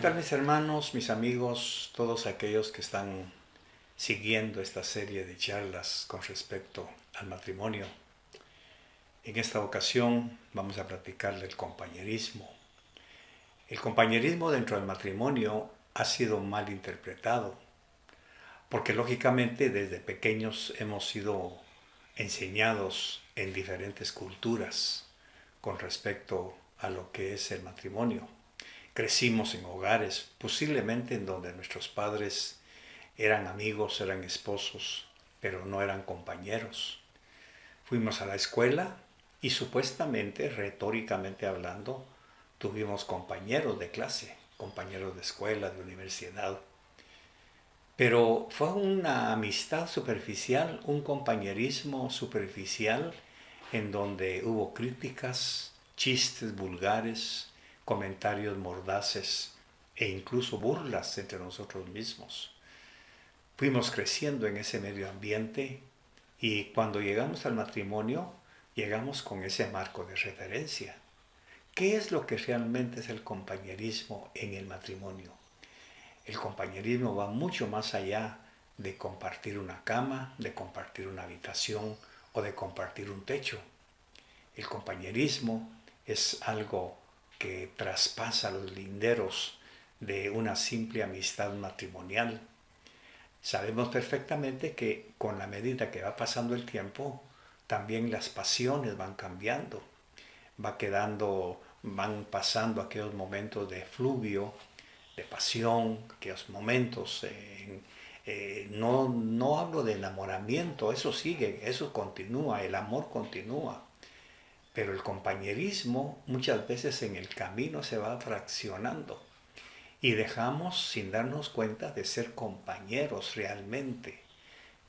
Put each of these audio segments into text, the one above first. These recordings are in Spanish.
tal mis hermanos, mis amigos, todos aquellos que están siguiendo esta serie de charlas con respecto al matrimonio? En esta ocasión vamos a platicar del compañerismo. El compañerismo dentro del matrimonio ha sido mal interpretado, porque lógicamente desde pequeños hemos sido enseñados en diferentes culturas con respecto a lo que es el matrimonio. Crecimos en hogares, posiblemente en donde nuestros padres eran amigos, eran esposos, pero no eran compañeros. Fuimos a la escuela y supuestamente, retóricamente hablando, tuvimos compañeros de clase, compañeros de escuela, de universidad. Pero fue una amistad superficial, un compañerismo superficial en donde hubo críticas, chistes vulgares, comentarios mordaces e incluso burlas entre nosotros mismos. Fuimos creciendo en ese medio ambiente y cuando llegamos al matrimonio, llegamos con ese marco de referencia. ¿Qué es lo que realmente es el compañerismo en el matrimonio? El compañerismo va mucho más allá de compartir una cama, de compartir una habitación o de compartir un techo. El compañerismo es algo que traspasa los linderos de una simple amistad matrimonial. Sabemos perfectamente que con la medida que va pasando el tiempo, también las pasiones van cambiando, van pasando aquellos momentos de fluvio, de pasión, aquellos momentos, no hablo de enamoramiento, eso sigue, eso continúa, el amor continúa, pero el compañerismo muchas veces en el camino se va fraccionando y dejamos sin darnos cuenta de ser compañeros realmente.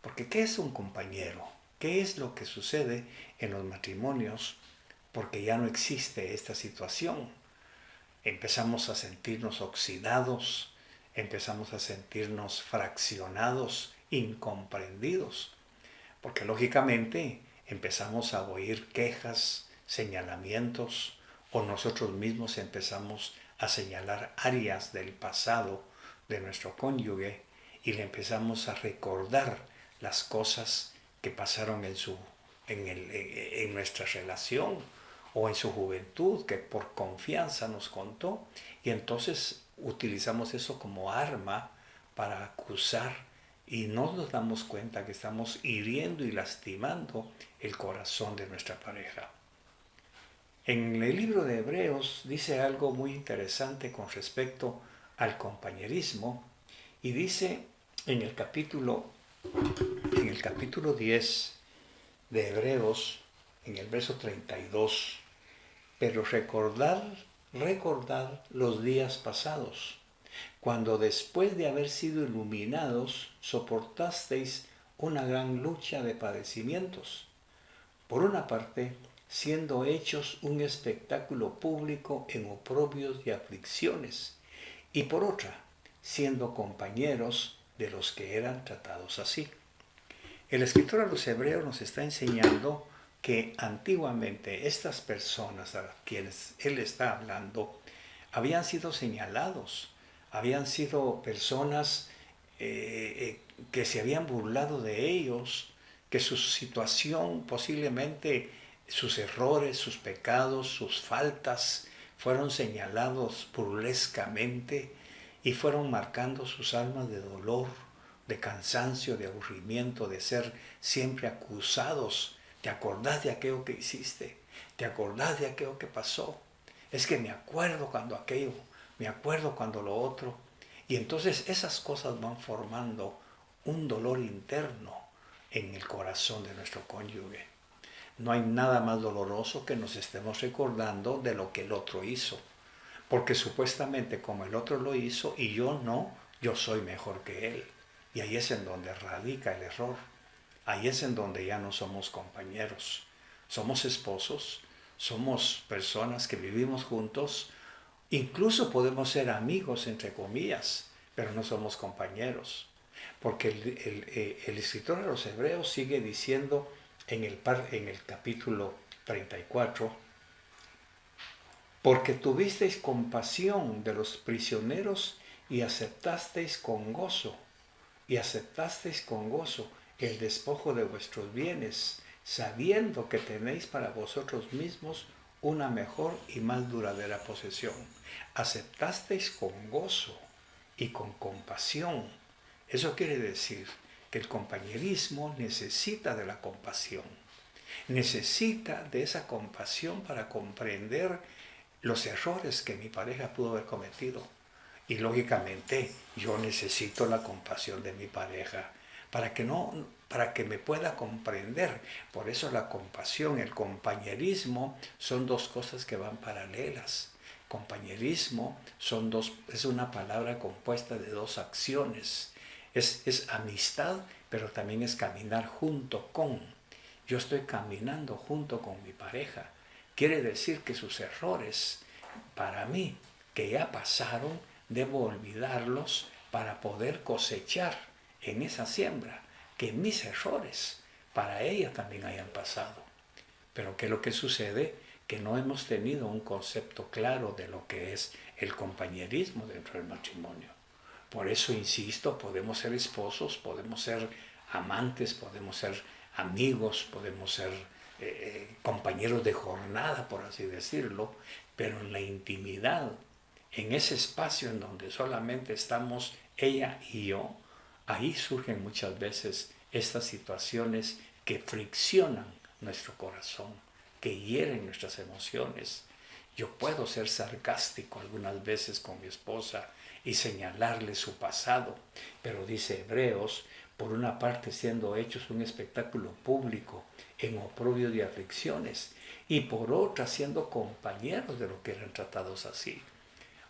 Porque ¿qué es un compañero? ¿Qué es lo que sucede en los matrimonios? Porque ya no existe esta situación. Empezamos a sentirnos oxidados, empezamos a sentirnos fraccionados, incomprendidos, porque lógicamente empezamos a oír quejas, señalamientos, o nosotros mismos empezamos a señalar áreas del pasado de nuestro cónyuge y le empezamos a recordar las cosas que pasaron en nuestra relación o en su juventud, que por confianza nos contó, y entonces utilizamos eso como arma para acusar y no nos damos cuenta que estamos hiriendo y lastimando el corazón de nuestra pareja. En el libro de Hebreos dice algo muy interesante con respecto al compañerismo y dice en el capítulo 10 de Hebreos, en el verso 32, pero recordad los días pasados, cuando después de haber sido iluminados, soportasteis una gran lucha de padecimientos. Por una parte, siendo hechos un espectáculo público en oprobios y aflicciones, y por otra, siendo compañeros de los que eran tratados así. El escritor a los Hebreos nos está enseñando que antiguamente estas personas a quienes él está hablando habían sido señalados, habían sido personas que se habían burlado de ellos, que su situación posiblemente, sus errores, sus pecados, sus faltas fueron señalados burlescamente y fueron marcando sus almas de dolor, de cansancio, de aburrimiento, de ser siempre acusados. ¿Te acordás de aquello que hiciste? ¿Te acordás de aquello que pasó? Es que me acuerdo cuando aquello, me acuerdo cuando lo otro. Y entonces esas cosas van formando un dolor interno en el corazón de nuestro cónyuge. No hay nada más doloroso que nos estemos recordando de lo que el otro hizo. Porque supuestamente como el otro lo hizo y yo no, yo soy mejor que él. Y ahí es en donde radica el error. Ahí es en donde ya no somos compañeros. Somos esposos, somos personas que vivimos juntos, incluso podemos ser amigos, entre comillas, pero no somos compañeros. Porque el escritor de los Hebreos sigue diciendo en el capítulo 34, porque tuvisteis compasión de los prisioneros y aceptasteis con gozo, el despojo de vuestros bienes, sabiendo que tenéis para vosotros mismos una mejor y más duradera posesión. Aceptasteis con gozo y con compasión. Eso quiere decir que el compañerismo necesita de la compasión. Necesita de esa compasión para comprender los errores que mi pareja pudo haber cometido. Y lógicamente yo necesito la compasión de mi pareja para que me pueda comprender. Por eso la compasión, el compañerismo son dos cosas que van paralelas. Compañerismo es una palabra compuesta de dos acciones. Es amistad, pero también es caminar junto con. Yo estoy caminando junto con mi pareja. Quiere decir que sus errores, para mí, que ya pasaron, debo olvidarlos para poder cosechar en esa siembra que mis errores para ella también hayan pasado. Pero ¿qué es lo que sucede? Que no hemos tenido un concepto claro de lo que es el compañerismo dentro del matrimonio. Por eso insisto, podemos ser esposos, podemos ser amantes, podemos ser amigos, podemos ser compañeros de jornada, por así decirlo, pero en la intimidad, en ese espacio en donde solamente estamos ella y yo, ahí surgen muchas veces estas situaciones que friccionan nuestro corazón, que hieren nuestras emociones. Yo puedo ser sarcástico algunas veces con mi esposa y señalarle su pasado, pero dice Hebreos, por una parte siendo hechos un espectáculo público en oprobio de aflicciones, y por otra siendo compañeros de los que eran tratados así.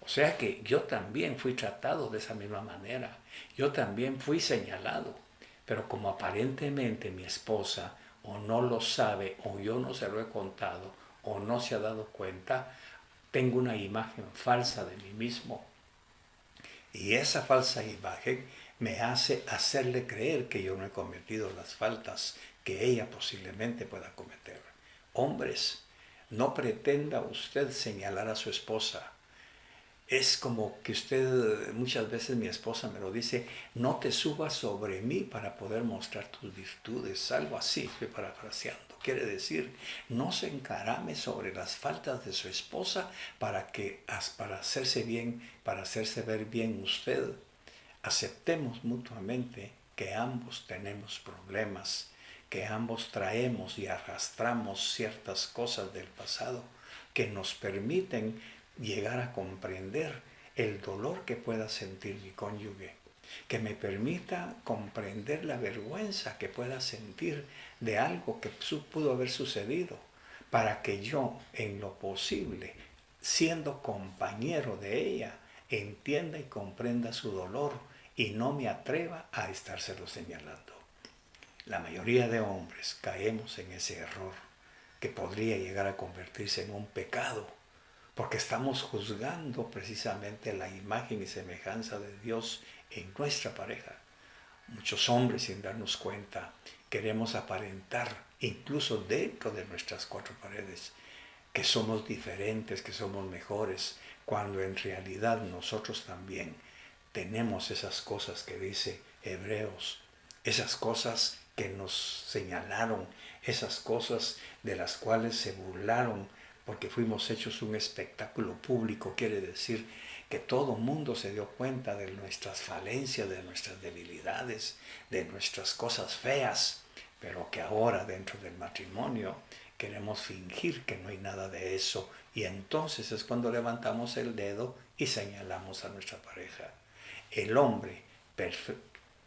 O sea que yo también fui tratado de esa misma manera, yo también fui señalado, pero como aparentemente mi esposa o no lo sabe, o yo no se lo he contado, o no se ha dado cuenta, tengo una imagen falsa de mí mismo. Y esa falsa imagen me hace hacerle creer que yo no he cometido las faltas que ella posiblemente pueda cometer. Hombres, no pretenda usted señalar a su esposa. Es como que usted, muchas veces mi esposa me lo dice, no te subas sobre mí para poder mostrar tus virtudes, algo así, estoy parafraseando. Quiere decir, no se encarame sobre las faltas de su esposa para hacerse bien, para hacerse ver bien usted. Aceptemos mutuamente que ambos tenemos problemas, que ambos traemos y arrastramos ciertas cosas del pasado que nos permiten llegar a comprender el dolor que pueda sentir mi cónyuge, que me permita comprender la vergüenza que pueda sentir de algo que pudo haber sucedido, para que yo, en lo posible, siendo compañero de ella, entienda y comprenda su dolor y no me atreva a estárselo señalando. La mayoría de hombres caemos en ese error que podría llegar a convertirse en un pecado, porque estamos juzgando precisamente la imagen y semejanza de Dios en nuestra pareja. Muchos hombres, sin darnos cuenta, queremos aparentar, incluso dentro de nuestras cuatro paredes, que somos diferentes, que somos mejores, cuando en realidad nosotros también tenemos esas cosas que dice Hebreos, esas cosas que nos señalaron, esas cosas de las cuales se burlaron, porque fuimos hechos un espectáculo público. Quiere decir que todo mundo se dio cuenta de nuestras falencias, de nuestras debilidades, de nuestras cosas feas, pero que ahora dentro del matrimonio queremos fingir que no hay nada de eso, y entonces es cuando levantamos el dedo y señalamos a nuestra pareja. El hombre,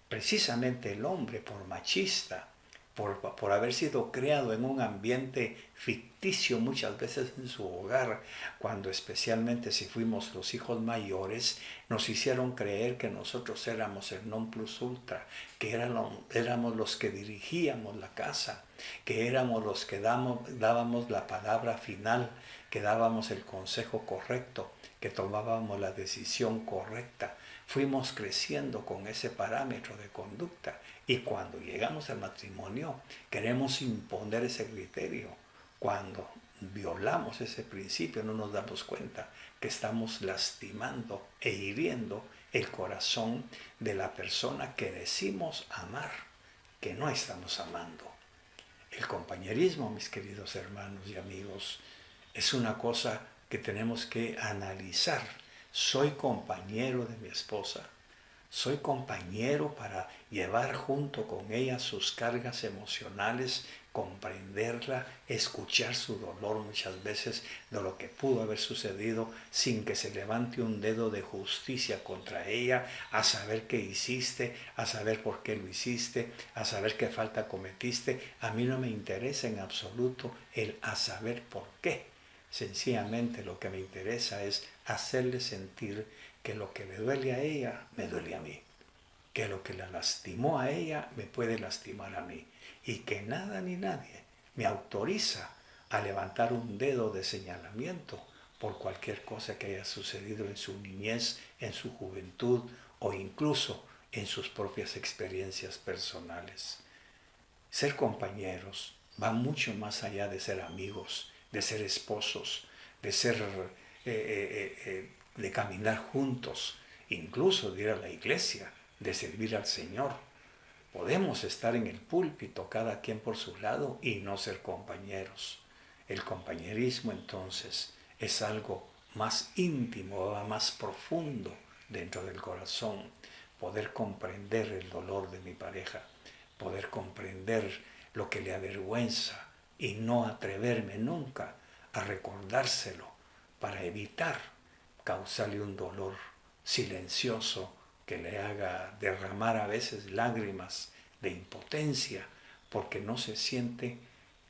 precisamente el hombre, por machista, por haber sido creado en un ambiente ficticio muchas veces en su hogar, cuando especialmente si fuimos los hijos mayores, nos hicieron creer que nosotros éramos el non plus ultra, que éramos los que dirigíamos la casa, que éramos los que dábamos la palabra final, que dábamos el consejo correcto, que tomábamos la decisión correcta. Fuimos creciendo con ese parámetro de conducta, y cuando llegamos al matrimonio queremos imponer ese criterio, cuando violamos ese principio, no nos damos cuenta que estamos lastimando e hiriendo el corazón de la persona que decimos amar, que no estamos amando. El compañerismo, mis queridos hermanos y amigos, es una cosa que tenemos que analizar. Soy compañero de mi esposa. Soy compañero para llevar junto con ella sus cargas emocionales, comprenderla, escuchar su dolor muchas veces de lo que pudo haber sucedido sin que se levante un dedo de justicia contra ella, a saber qué hiciste, a saber por qué lo hiciste, a saber qué falta cometiste. A mí no me interesa en absoluto el a saber por qué. Sencillamente lo que me interesa es hacerle sentir que lo que le duele a ella, me duele a mí. Que lo que la lastimó a ella, me puede lastimar a mí. Y que nada ni nadie me autoriza a levantar un dedo de señalamiento por cualquier cosa que haya sucedido en su niñez, en su juventud o incluso en sus propias experiencias personales. Ser compañeros va mucho más allá de ser amigos, de ser esposos, de ser de caminar juntos, incluso de ir a la iglesia, de servir al Señor. Podemos estar en el púlpito, cada quien por su lado, y no ser compañeros. El compañerismo, entonces, es algo más íntimo, más profundo dentro del corazón. Poder comprender el dolor de mi pareja, poder comprender lo que le avergüenza y no atreverme nunca a recordárselo para evitar causarle un dolor silencioso que le haga derramar a veces lágrimas de impotencia porque no se siente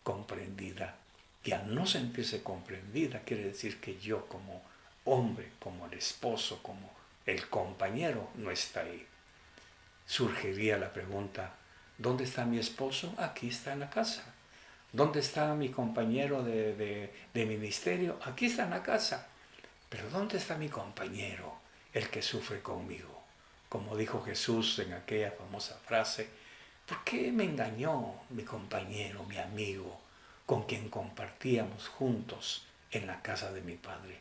comprendida. Y al no sentirse comprendida quiere decir que yo como hombre, como el esposo, como el compañero no está ahí. Surgiría la pregunta, ¿dónde está mi esposo? Aquí está en la casa. ¿Dónde está mi compañero de ministerio? Aquí está en la casa. Pero ¿dónde está mi compañero, el que sufre conmigo? Como dijo Jesús en aquella famosa frase, ¿por qué me engañó mi compañero, mi amigo, con quien compartíamos juntos en la casa de mi Padre?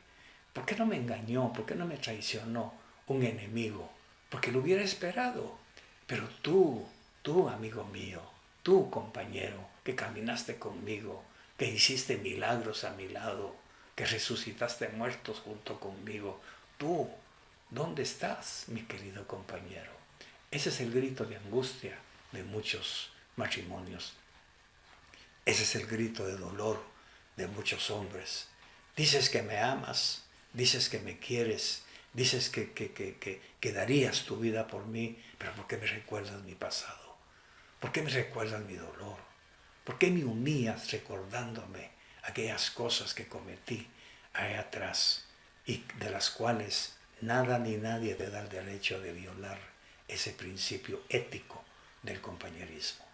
¿Por qué no me engañó? ¿Por qué no me traicionó un enemigo? Porque lo hubiera esperado. Pero tú, amigo mío, tú, compañero, que caminaste conmigo, que hiciste milagros a mi lado, que resucitaste muertos junto conmigo, tú, ¿dónde estás, mi querido compañero? Ese es el grito de angustia de muchos matrimonios. Ese es el grito de dolor de muchos hombres. Dices que me amas, dices que me quieres, dices que darías tu vida por mí, pero ¿por qué me recuerdas mi pasado? ¿Por qué me recuerdas mi dolor? ¿Por qué me humillas recordándome aquellas cosas que cometí ahí atrás y de las cuales nada ni nadie te da el derecho de violar ese principio ético del compañerismo?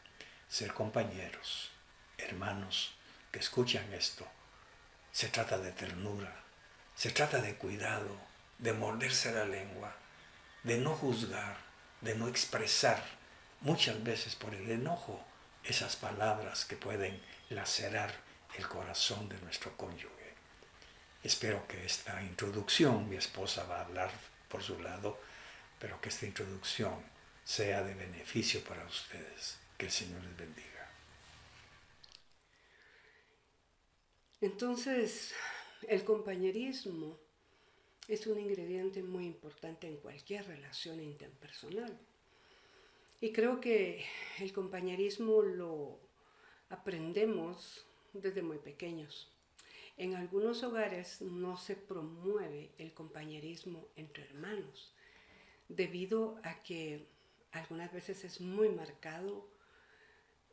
Ser compañeros, hermanos que escuchan esto, se trata de ternura, se trata de cuidado, de morderse la lengua, de no juzgar, de no expresar muchas veces por el enojo esas palabras que pueden lacerar el corazón de nuestro cónyuge. Espero que esta introducción, mi esposa va a hablar por su lado, pero que esta introducción sea de beneficio para ustedes. Que el Señor les bendiga. Entonces, el compañerismo es un ingrediente muy importante en cualquier relación interpersonal. Y creo que el compañerismo lo aprendemos desde muy pequeños. En algunos hogares no se promueve el compañerismo entre hermanos, debido a que algunas veces es muy marcado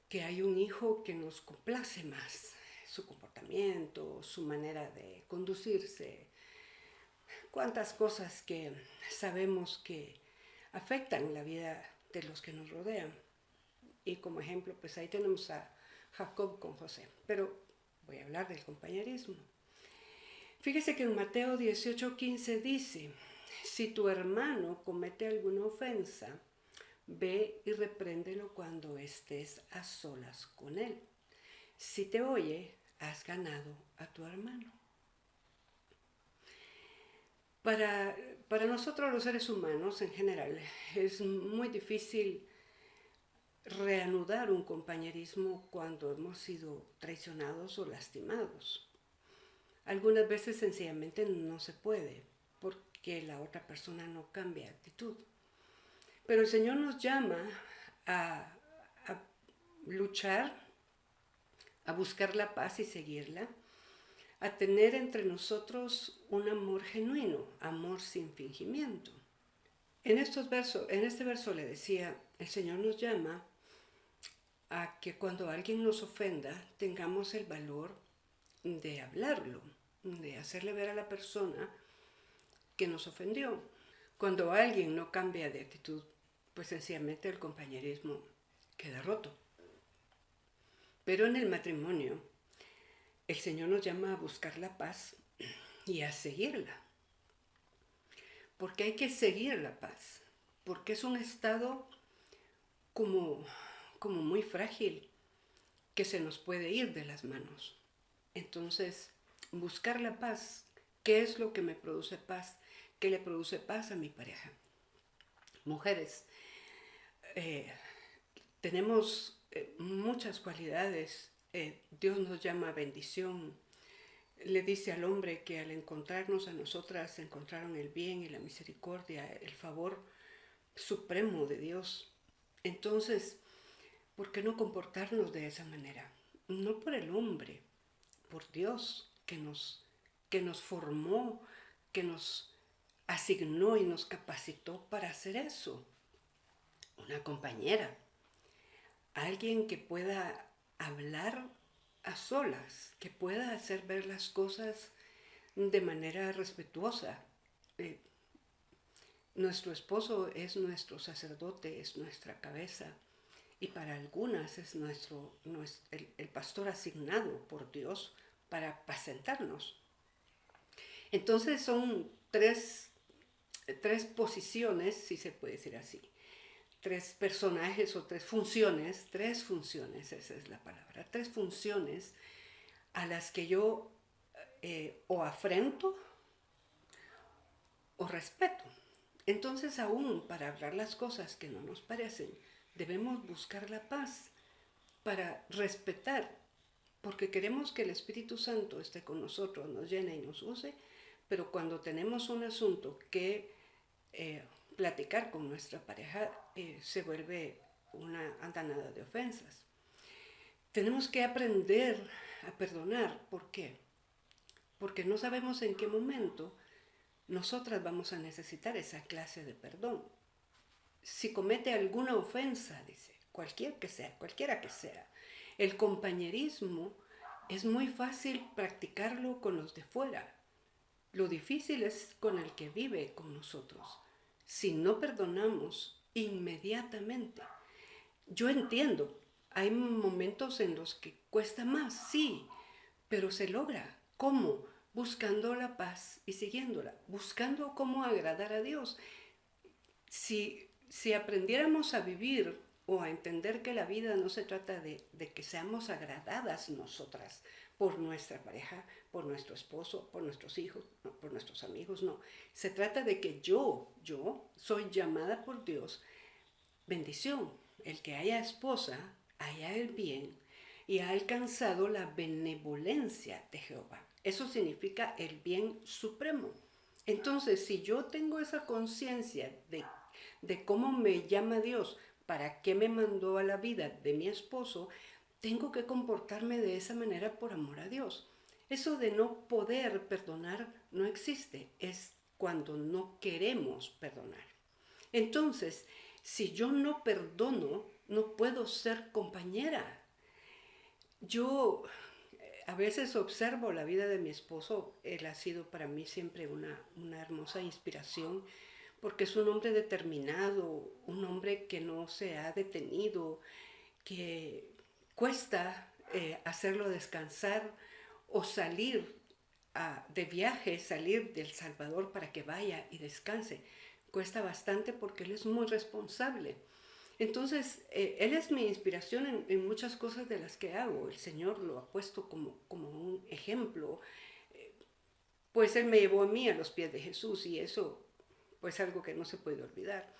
que hay un hijo que nos complace más, su comportamiento, su manera de conducirse, cuántas cosas que sabemos que afectan la vida de los que nos rodean. Y como ejemplo, pues ahí tenemos a Jacob con José. Pero voy a hablar del compañerismo. Fíjese que en Mateo 18:15 dice, si tu hermano comete alguna ofensa, ve y repréndelo cuando estés a solas con él. Si te oye, has ganado a tu hermano. Para nosotros los seres humanos en general es muy difícil reanudar un compañerismo cuando hemos sido traicionados o lastimados. Algunas veces sencillamente no se puede porque la otra persona no cambia de actitud. Pero el Señor nos llama a luchar, a buscar la paz y seguirla, a tener entre nosotros un amor genuino, amor sin fingimiento. En este verso le decía, el Señor nos llama a que cuando alguien nos ofenda tengamos el valor de hablarlo, de hacerle ver a la persona que nos ofendió. Cuando alguien no cambia de actitud, pues sencillamente el compañerismo queda roto. Pero en el matrimonio, el Señor nos llama a buscar la paz y a seguirla. Porque hay que seguir la paz. Porque es un estado como muy frágil que se nos puede ir de las manos. Entonces, buscar la paz. ¿Qué es lo que me produce paz? ¿Qué le produce paz a mi pareja? Mujeres, tenemos muchas cualidades. Dios nos llama bendición. Le dice al hombre que al encontrarnos a nosotras encontraron el bien y la misericordia, el favor supremo de Dios. Entonces, ¿por qué no comportarnos de esa manera? No por el hombre, por Dios que nos formó, que nos asignó y nos capacitó para hacer eso. Una compañera, alguien que pueda hablar a solas, que pueda hacer ver las cosas de manera respetuosa. Nuestro esposo es nuestro sacerdote, es nuestra cabeza, y para algunas es el pastor asignado por Dios para apacentarnos. Entonces son tres posiciones, si se puede decir así, tres personajes o tres funciones, esa es la palabra, tres funciones a las que yo o afrento o respeto. Entonces, aún para hablar las cosas que no nos parecen, debemos buscar la paz para respetar, porque queremos que el Espíritu Santo esté con nosotros, nos llene y nos use, pero cuando tenemos un asunto que platicar con nuestra pareja se vuelve una andanada de ofensas. Tenemos que aprender a perdonar. ¿Por qué? Porque no sabemos en qué momento nosotras vamos a necesitar esa clase de perdón. Si comete alguna ofensa, dice, cualquiera que sea, el compañerismo es muy fácil practicarlo con los de fuera. Lo difícil es con el que vive con nosotros. Si no perdonamos inmediatamente, yo entiendo, hay momentos en los que cuesta más, sí, pero se logra. ¿Cómo? Buscando la paz y siguiéndola, buscando cómo agradar a Dios. Si aprendiéramos a vivir o a entender que la vida no se trata de que seamos agradadas nosotras por nuestra pareja, por nuestro esposo, por nuestros hijos, no, por nuestros amigos, no. Se trata de que yo soy llamada por Dios, bendición. El que haya esposa, haya el bien y ha alcanzado la benevolencia de Jehová. Eso significa el bien supremo. Entonces, si yo tengo esa conciencia de cómo me llama Dios, para qué me mandó a la vida de mi esposo, tengo que comportarme de esa manera por amor a Dios. Eso de no poder perdonar no existe, es cuando no queremos perdonar. Entonces, si yo no perdono, no puedo ser compañera. Yo a veces observo la vida de mi esposo. Él ha sido para mí siempre una hermosa inspiración, porque es un hombre determinado, un hombre que no se ha detenido, que cuesta hacerlo descansar o salir de viaje, salir de El Salvador para que vaya y descanse. Cuesta bastante porque él es muy responsable. Entonces, Él es mi inspiración en muchas cosas de las que hago. El Señor lo ha puesto como un ejemplo. Pues Él me llevó a mí a los pies de Jesús y eso, pues algo que no se puede olvidar.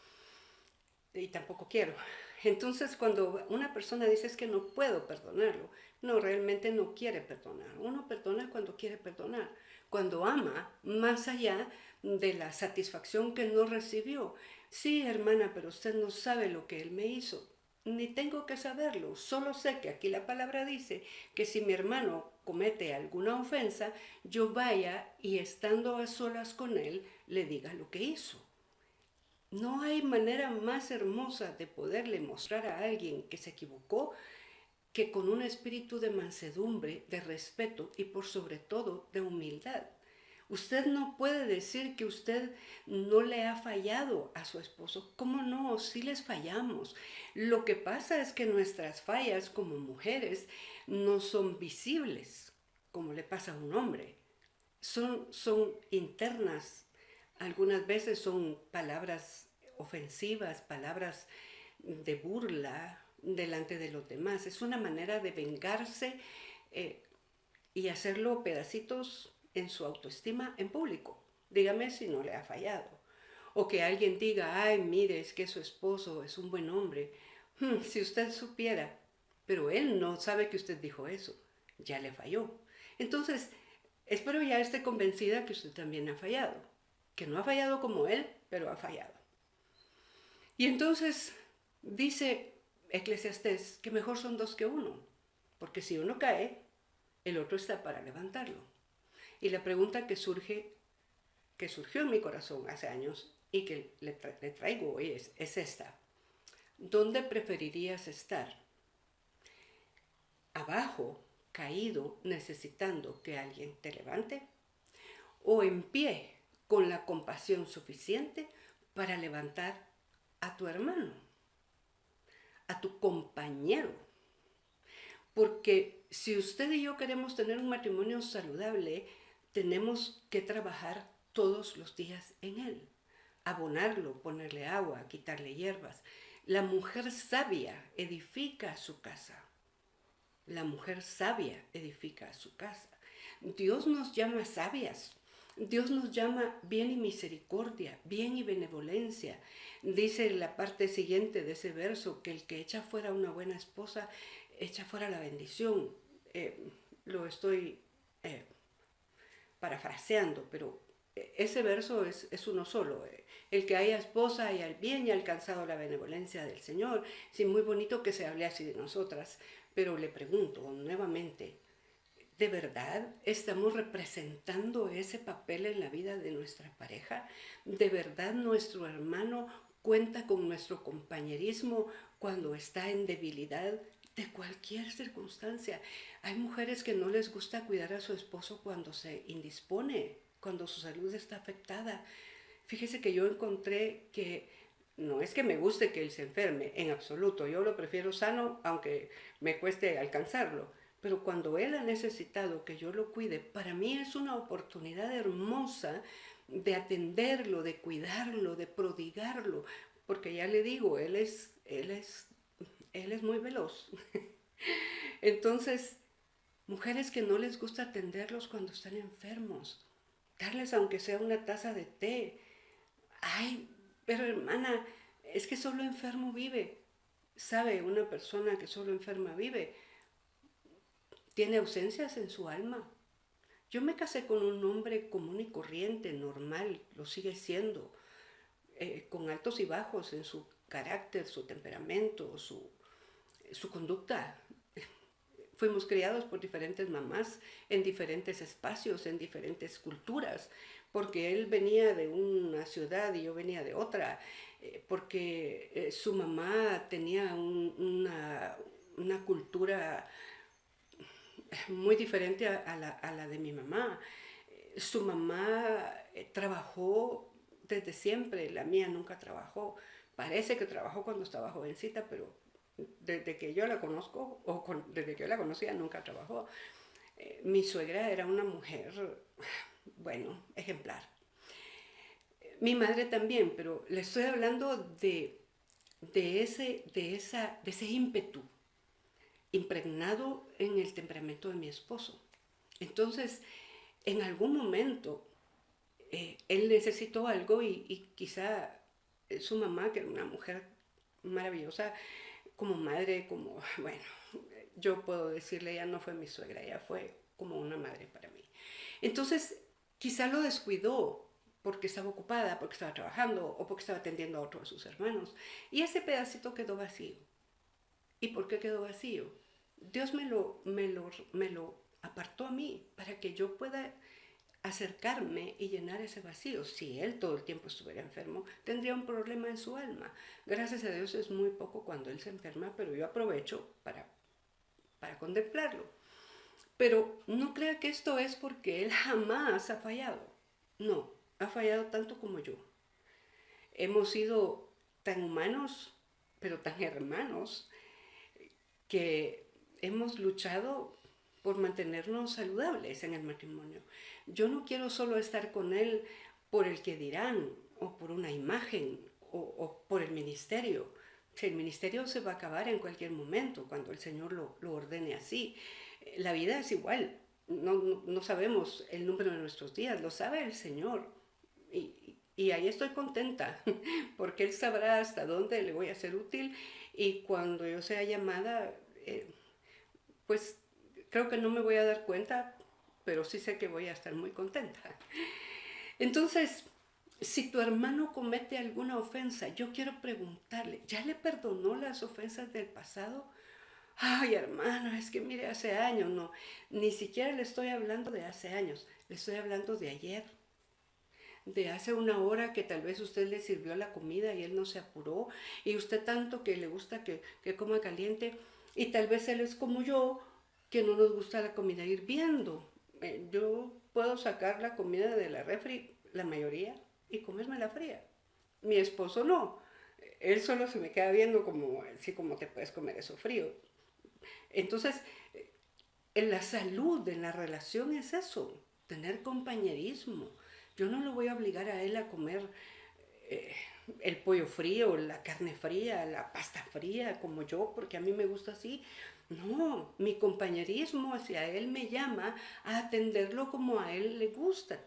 Y tampoco quiero. Entonces, cuando una persona dice es que no puedo perdonarlo, no, realmente no quiere perdonar. Uno perdona cuando quiere perdonar, cuando ama más allá de la satisfacción que no recibió. Sí, hermana, pero usted no sabe lo que él me hizo. Ni tengo que saberlo, solo sé que aquí la palabra dice que si mi hermano comete alguna ofensa, yo vaya y estando a solas con él, le diga lo que hizo. No hay manera más hermosa de poderle mostrar a alguien que se equivocó que con un espíritu de mansedumbre, de respeto y por sobre todo de humildad. Usted no puede decir que usted no le ha fallado a su esposo. ¿Cómo no? Sí les fallamos. Lo que pasa es que nuestras fallas como mujeres no son visibles, como le pasa a un hombre. Son internas. Algunas veces son palabras ofensivas, palabras de burla delante de los demás. Es una manera de vengarse eh, y hacerlo pedacitos en su autoestima en público. Dígame si no le ha fallado. O que alguien diga, ay, mire, es que su esposo es un buen hombre. Si usted supiera, pero él no sabe que usted dijo eso, ya le falló. Entonces, espero ya esté convencida que usted también ha fallado. Que no ha fallado como él, pero ha fallado. Y entonces dice Eclesiastés que mejor son dos que uno, porque si uno cae, el otro está para levantarlo. Y la pregunta que surgió en mi corazón hace años y que le traigo hoy es esta. ¿Dónde preferirías estar? ¿Abajo, caído, necesitando que alguien te levante? ¿O en pie, con la compasión suficiente para levantar a tu hermano, a tu compañero? Porque si usted y yo queremos tener un matrimonio saludable, tenemos que trabajar todos los días en él. Abonarlo, ponerle agua, quitarle hierbas. La mujer sabia edifica su casa. La mujer sabia edifica su casa. Dios nos llama sabias. Dios nos llama bien y misericordia, bien y benevolencia. Dice la parte siguiente de ese verso que el que echa fuera una buena esposa, echa fuera la bendición. Lo estoy parafraseando, pero ese verso es uno solo. El que haya esposa haya el bien y ha alcanzado la benevolencia del Señor. Sí, muy bonito que se hable así de nosotras, pero le pregunto nuevamente, ¿de verdad estamos representando ese papel en la vida de nuestra pareja? ¿De verdad nuestro hermano cuenta con nuestro compañerismo cuando está en debilidad de cualquier circunstancia? Hay mujeres que no les gusta cuidar a su esposo cuando se indispone, cuando su salud está afectada. Fíjese que yo encontré que no es que me guste que él se enferme, en absoluto. Yo lo prefiero sano, aunque me cueste alcanzarlo. Pero cuando él ha necesitado que yo lo cuide, para mí es una oportunidad hermosa de atenderlo, de cuidarlo, de prodigarlo. Porque ya le digo, él es muy veloz. Entonces, mujeres que no les gusta atenderlos cuando están enfermos, darles aunque sea una taza de té. Ay, pero hermana, es que solo enfermo vive. ¿Sabe? Una persona que solo enferma vive tiene ausencias en su alma. Yo me casé con un hombre común y corriente, normal, lo sigue siendo, con altos y bajos en su carácter, su temperamento, su conducta. Fuimos criados por diferentes mamás en diferentes espacios, en diferentes culturas, porque él venía de una ciudad y yo venía de otra, porque su mamá tenía una cultura muy diferente a la de mi mamá. Su mamá trabajó desde siempre, la mía nunca trabajó. Parece que trabajó cuando estaba jovencita, pero desde que yo la conozco, desde que yo la conocía, nunca trabajó. Mi suegra era una mujer, bueno, ejemplar. Mi madre también, pero le estoy hablando de de ese ímpetu impregnado en el temperamento de mi esposo. Entonces, en algún momento, él necesitó algo y quizá su mamá, que era una mujer maravillosa, como madre, bueno, yo puedo decirle, ella no fue mi suegra, ella fue como una madre para mí. Entonces, quizá lo descuidó porque estaba ocupada, porque estaba trabajando o porque estaba atendiendo a otro de sus hermanos. Y ese pedacito quedó vacío. ¿Y por qué quedó vacío? Dios me lo apartó a mí para que yo pueda acercarme y llenar ese vacío. Si él todo el tiempo estuviera enfermo, tendría un problema en su alma. Gracias a Dios es muy poco cuando él se enferma, pero yo aprovecho para contemplarlo. Pero no crea que esto es porque él jamás ha fallado. No, ha fallado tanto como yo. Hemos sido tan humanos, pero tan hermanos, que hemos luchado por mantenernos saludables en el matrimonio. Yo no quiero solo estar con él por el que dirán, o por una imagen, o por el ministerio. Si el ministerio se va a acabar en cualquier momento, cuando el Señor lo ordene así. La vida es igual. No sabemos el número de nuestros días, lo sabe el Señor. Y ahí estoy contenta, porque Él sabrá hasta dónde le voy a ser útil y cuando yo sea llamada, pues creo que no me voy a dar cuenta, pero sí sé que voy a estar muy contenta. Entonces, si tu hermano comete alguna ofensa, yo quiero preguntarle, ¿ya le perdonó las ofensas del pasado? Ay, hermano, es que mire, hace años, no, ni siquiera le estoy hablando de hace años, le estoy hablando de ayer, de hace una hora que tal vez usted le sirvió la comida y él no se apuró, y usted tanto que le gusta que coma caliente, y tal vez él es como yo, que no nos gusta la comida hirviendo. Yo puedo sacar la comida de la refri, la mayoría, y comérmela fría. Mi esposo no. Él solo se me queda viendo como, así como te puedes comer eso frío. Entonces, en la salud, en la relación es eso, tener compañerismo. Yo no lo voy a obligar a él a comer eh, el pollo frío, la carne fría, la pasta fría, como yo, porque a mí me gusta así. No, mi compañerismo hacia él me llama a atenderlo como a él le gusta,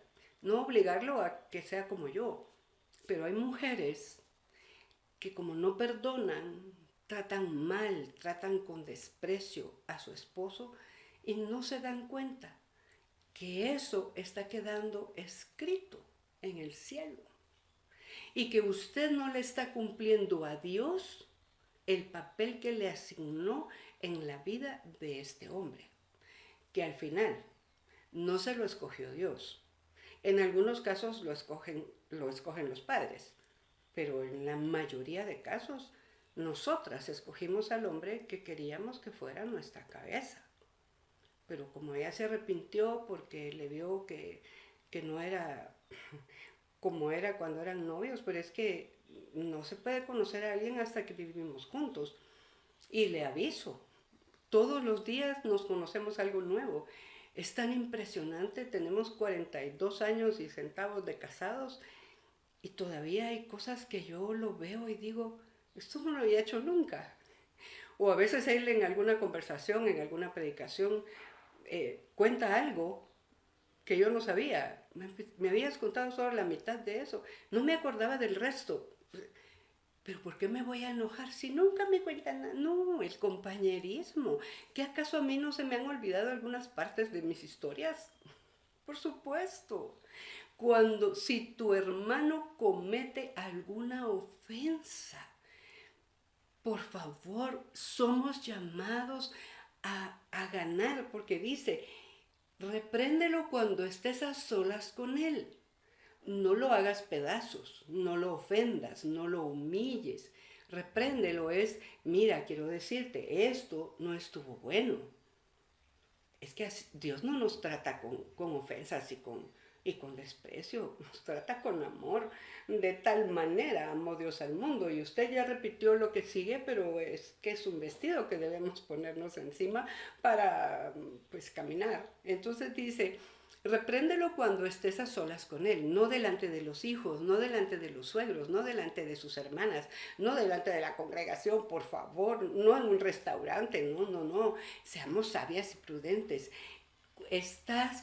no obligarlo a que sea como yo. Pero hay mujeres que como no perdonan, tratan mal, tratan con desprecio a su esposo y no se dan cuenta que eso está quedando escrito en el cielo y que usted no le está cumpliendo a Dios el papel que le asignó en la vida de este hombre, que al final no se lo escogió Dios. En algunos casos lo escogen los padres, pero en la mayoría de casos nosotras escogimos al hombre que queríamos que fuera nuestra cabeza. Pero como ella se arrepintió porque le vio que no era como era cuando eran novios, pero es que no se puede conocer a alguien hasta que vivimos juntos. Y le aviso, todos los días nos conocemos algo nuevo. Es tan impresionante, tenemos 42 años y centavos de casados y todavía hay cosas que yo lo veo y digo, esto no lo había hecho nunca. O a veces él en alguna conversación, en alguna predicación, cuenta algo que yo no sabía. Me habías contado solo la mitad de eso. No me acordaba del resto. Pero ¿por qué me voy a enojar si nunca me cuentan nada? No, el compañerismo. ¿Qué acaso a mí no se me han olvidado algunas partes de mis historias? Por supuesto. Si tu hermano comete alguna ofensa, por favor, somos llamados a ganar, porque dice, repréndelo cuando estés a solas con él. No lo hagas pedazos, no lo ofendas, no lo humilles. Repréndelo mira, quiero decirte, esto no estuvo bueno. Es que Dios no nos trata con ofensas y con desprecio, nos trata con amor. De tal manera amó Dios al mundo. Y usted ya repitió lo que sigue, pero es que es un vestido que debemos ponernos encima para pues caminar. Entonces dice, Repréndelo cuando estés a solas con él, no delante de los hijos, no delante de los suegros, no delante de sus hermanas, no delante de la congregación, por favor, no en un restaurante, no. Seamos sabias y prudentes.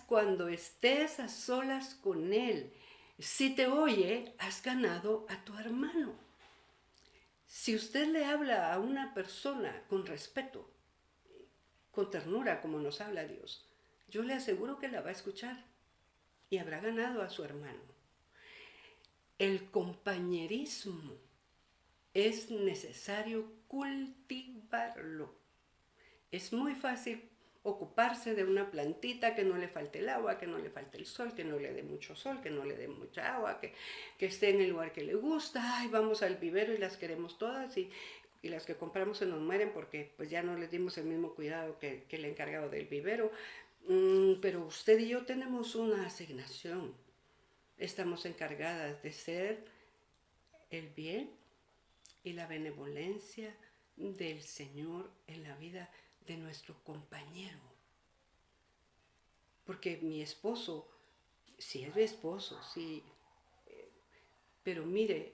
Cuando estés a solas con él. Si te oye, has ganado a tu hermano. Si usted le habla a una persona con respeto, con ternura, como nos habla Dios, yo le aseguro que la va a escuchar y habrá ganado a su hermano. El compañerismo es necesario cultivarlo. Es muy fácil ocuparse de una plantita, que no le falte el agua, que no le falte el sol, que no le dé mucho sol, que no le dé mucha agua, que esté en el lugar que le gusta. Ay, vamos al vivero y las queremos todas y las que compramos se nos mueren porque pues ya no les dimos el mismo cuidado que el encargado del vivero. Pero usted y yo tenemos una asignación. Estamos encargadas de ser el bien y la benevolencia del Señor en la vida de nuestro compañero. Porque mi esposo, sí es mi esposo, sí, pero mire,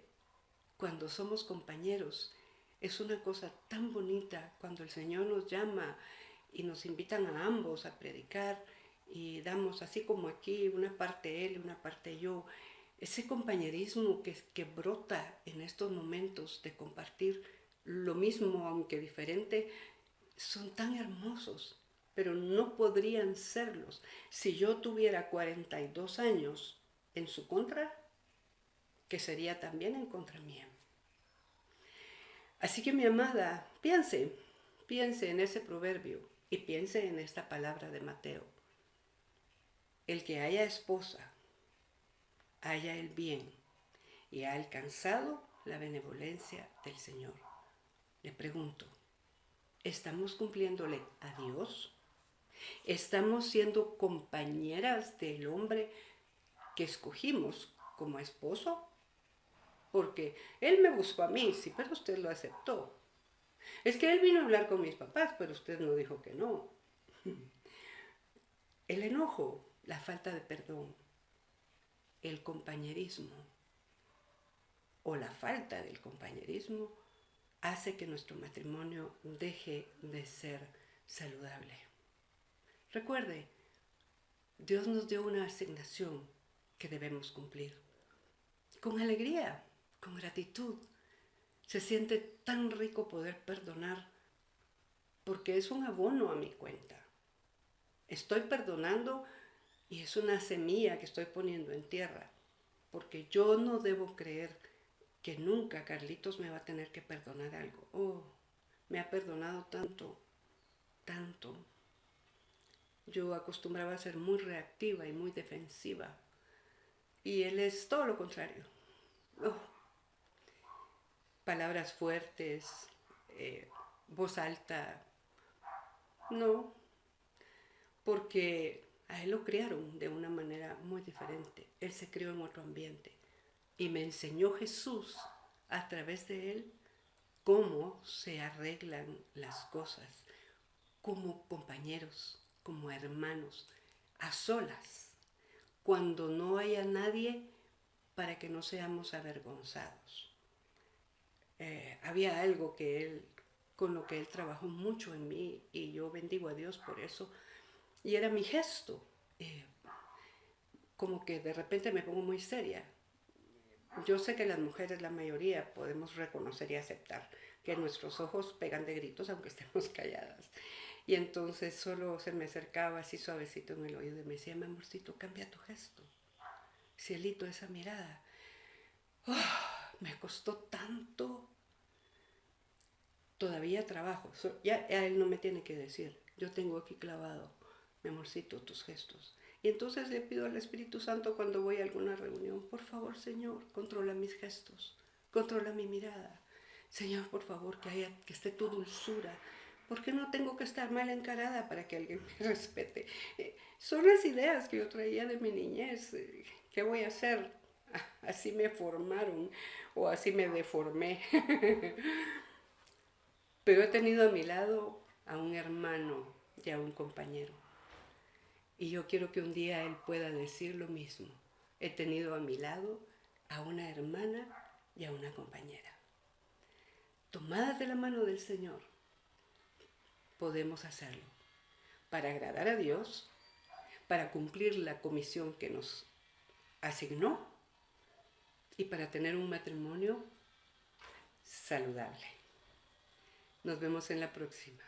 cuando somos compañeros, es una cosa tan bonita cuando el Señor nos llama y nos invitan a ambos a predicar y damos así como aquí una parte él y una parte yo. Ese compañerismo que brota en estos momentos de compartir lo mismo, aunque diferente, son tan hermosos, pero no podrían serlos si yo tuviera 42 años en su contra, que sería también en contra mía. Así que mi amada, piense en ese proverbio y piense en esta palabra de Mateo. El que haya esposa, haya el bien y ha alcanzado la benevolencia del Señor. Le pregunto, ¿estamos cumpliéndole a Dios? ¿Estamos siendo compañeras del hombre que escogimos como esposo? Porque él me buscó a mí, sí, pero usted lo aceptó. Es que él vino a hablar con mis papás, pero usted no dijo que no. El enojo, la falta de perdón, el compañerismo o la falta del compañerismo hace que nuestro matrimonio deje de ser saludable. Recuerde, Dios nos dio una asignación que debemos cumplir. Con alegría, con gratitud. Se siente tan rico poder perdonar porque es un abono a mi cuenta. Estoy perdonando y es una semilla que estoy poniendo en tierra, porque yo no debo creer que nunca Carlitos me va a tener que perdonar algo. Oh, me ha perdonado tanto, tanto. Yo acostumbraba a ser muy reactiva y muy defensiva, y él es todo lo contrario. Oh, palabras fuertes, voz alta, no, porque a él lo criaron de una manera muy diferente. Él se crió en otro ambiente y me enseñó Jesús a través de él cómo se arreglan las cosas como compañeros, como hermanos, a solas, cuando no haya nadie para que no seamos avergonzados. Había algo con lo que él trabajó mucho en mí y yo bendigo a Dios por eso. Y era mi gesto. Como que de repente me pongo muy seria. Yo sé que las mujeres, la mayoría, podemos reconocer y aceptar que nuestros ojos pegan de gritos aunque estemos calladas. Y entonces solo se me acercaba así suavecito en el oído y me decía, mi amorcito, cambia tu gesto. Cielito, esa mirada. Me costó tanto. Todavía trabajo. Ya a él no me tiene que decir. Yo tengo aquí clavado, mi amorcito, tus gestos. Y entonces le pido al Espíritu Santo cuando voy a alguna reunión, por favor, Señor, controla mis gestos, controla mi mirada. Señor, por favor, que esté tu dulzura. ¿Por qué no tengo que estar mal encarada para que alguien me respete? Son las ideas que yo traía de mi niñez. ¿Qué voy a hacer? Así me formaron o así me deformé. Pero he tenido a mi lado a un hermano y a un compañero. Y yo quiero que un día Él pueda decir lo mismo. He tenido a mi lado a una hermana y a una compañera. Tomadas de la mano del Señor, podemos hacerlo para agradar a Dios, para cumplir la comisión que nos asignó y para tener un matrimonio saludable. Nos vemos en la próxima.